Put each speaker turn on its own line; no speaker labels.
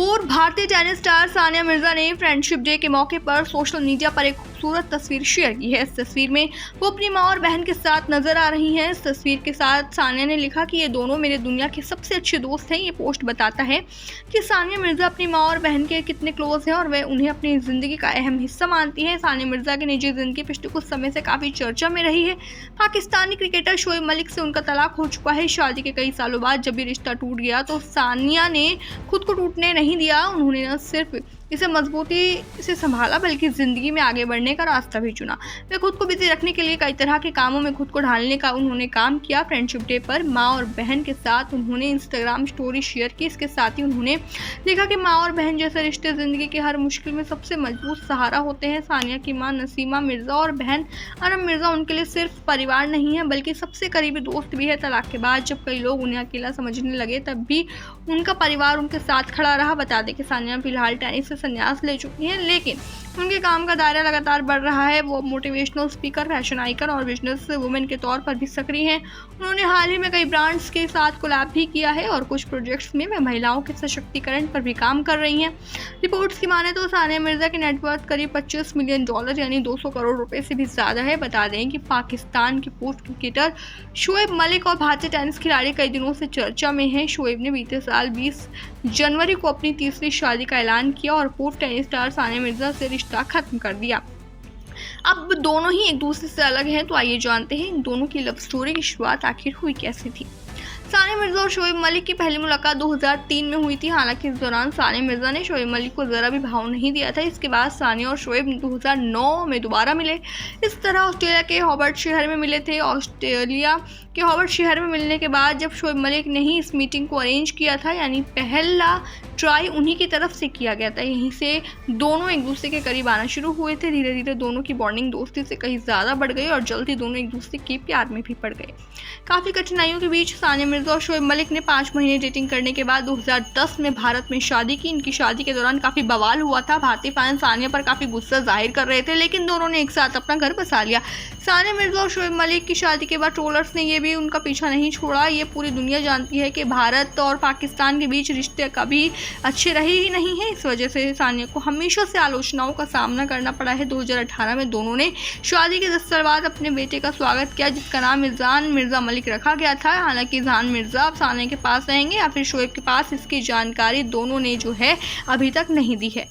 पूर्व भारतीय tennis star Sania Mirza ने फ्रेंडशिप डे के मौके पर सोशल मीडिया पर एक खूबसूरत तस्वीर शेयर की है। इस तस्वीर में वो अपनी मां और बहन के साथ नजर आ रही हैं। इस तस्वीर के साथ सानिया ने लिखा कि ये दोनों मेरे दुनिया के सबसे अच्छे दोस्त हैं। ये पोस्ट बताता है कि सानिया मिर्जा अपनी मां और बहन के कितने क्लोज हैं और वह उन्हें अपनी जिंदगी का अहम हिस्सा मानती हैं। सानिया मिर्जा की निजी जिंदगी पिछले कुछ समय से काफी चर्चा में रही है। पाकिस्तानी क्रिकेटर शोएब मलिक से उनका तलाक हो चुका है। शादी के कई सालों बाद जब ये रिश्ता टूट गया तो सानिया ने खुद को टूटने नहीं दिया। उन्होंने न सिर्फ इसे मजबूती से संभाला बल्कि जिंदगी में आगे बढ़ने का रास्ता भी चुना। वे खुद को बिजी रखने के लिए कई तरह के कामों में खुद को ढालने का उन्होंने काम किया। फ्रेंडशिप डे पर माँ और बहन के साथ उन्होंने इंस्टाग्राम स्टोरी शेयर की। इसके साथ ही उन्होंने लिखा कि माँ और बहन जैसे रिश्ते जिंदगी के हर मुश्किल में सबसे मजबूत सहारा होते हैं। सानिया की माँ नसीमा मिर्जा और बहन अरम मिर्जा उनके लिए सिर्फ परिवार नहीं है बल्कि सबसे करीबी दोस्त भी है। तलाक के बाद जब कई लोग उन्हें अकेला समझने लगे तब भी उनका परिवार उनके साथ खड़ा रहा। बता दें कि सानिया फिलहाल टेनिस से संन्यास ले चुकी हैं, लेकिन उनके काम का दायरा लगातार बढ़ रहा है। वो मोटिवेशनल स्पीकर, फैशन आइकन और बिजनेस वुमेन के तौर पर भी सक्रिय हैं। उन्होंने हाल ही में कई ब्रांड्स के साथ कोलैब भी किया है और कुछ प्रोजेक्ट्स में वे महिलाओं के सशक्तिकरण पर भी काम कर रही हैं। रिपोर्ट्स की माने तो सानिया मिर्जा की नेटवर्थ करीब $25 मिलियन यानी 200 करोड़ रुपए से भी ज्यादा है। बता दें कि पाकिस्तान के पोस्ट क्रिकेटर शोएब मलिक और भारतीय टेनिस खिलाड़ी कई दिनों से चर्चा में हैं। शोएब ने बीते साल 20 जनवरी को अपनी तीसरी शादी का ऐलान किया और पूर्व टेनिस स्टार सानिया मिर्जा से रिश्ता खत्म कर दिया। अब दोनों ही एक दूसरे से अलग हैं, तो आइए जानते हैं इन दोनों की लव स्टोरी की शुरुआत आखिर हुई कैसे थी। सानिया मिर्जा और शोएब मलिक की पहली मुलाकात 2003 में हुई थी। हालांकि इस दौरान सानिया मिर्जा ने शोएब मलिक को जरा भी भाव नहीं दिया था। इसके बाद सानिया और शोएब 2009 में दोबारा मिले। इस तरह ऑस्ट्रेलिया के हॉबर्ट शहर में मिले थे। ऑस्ट्रेलिया के हॉबर्ट शहर में मिलने के बाद जब शोएब मलिक ने ही इस मीटिंग को अरेंज किया था, यानी पहला ट्राई उन्हीं की तरफ से किया गया था। यहीं से दोनों एक दूसरे के करीब आना शुरू हुए थे। धीरे धीरे दोनों की बॉन्डिंग दोस्ती से कहीं ज़्यादा बढ़ गई और जल्द ही दोनों एक दूसरे के प्यार में भी पड़ गए। काफ़ी कठिनाइयों के बीच सानिया मिर्जा और शोएब मलिक ने 5 महीने डेटिंग करने के बाद 2010 में भारत में शादी की। इनकी शादी के दौरान काफ़ी बवाल हुआ था। भारतीय फैंस सानिया पर काफ़ी गुस्सा जाहिर कर रहे थे, लेकिन दोनों ने एक साथ अपना घर बसा लिया। सानिया मिर्जा और शोएब मलिक की शादी के बाद ट्रोलर्स ने ये भी उनका पीछा नहीं छोड़ा। ये पूरी दुनिया जानती है कि भारत और पाकिस्तान के बीच रिश्ते कभी अच्छे रहे ही नहीं है। इस वजह से सानिया को हमेशा से आलोचनाओं का सामना करना पड़ा है। 2018 में दोनों ने शादी के 10 साल बाद अपने बेटे का स्वागत किया, जिसका नाम इज़हान मिर्जा मलिक रखा गया था। हालांकि इज़हान मिर्जा अब सानिया के पास रहेंगे या फिर शोएब के पास, इसकी जानकारी दोनों ने जो है अभी तक नहीं दी है।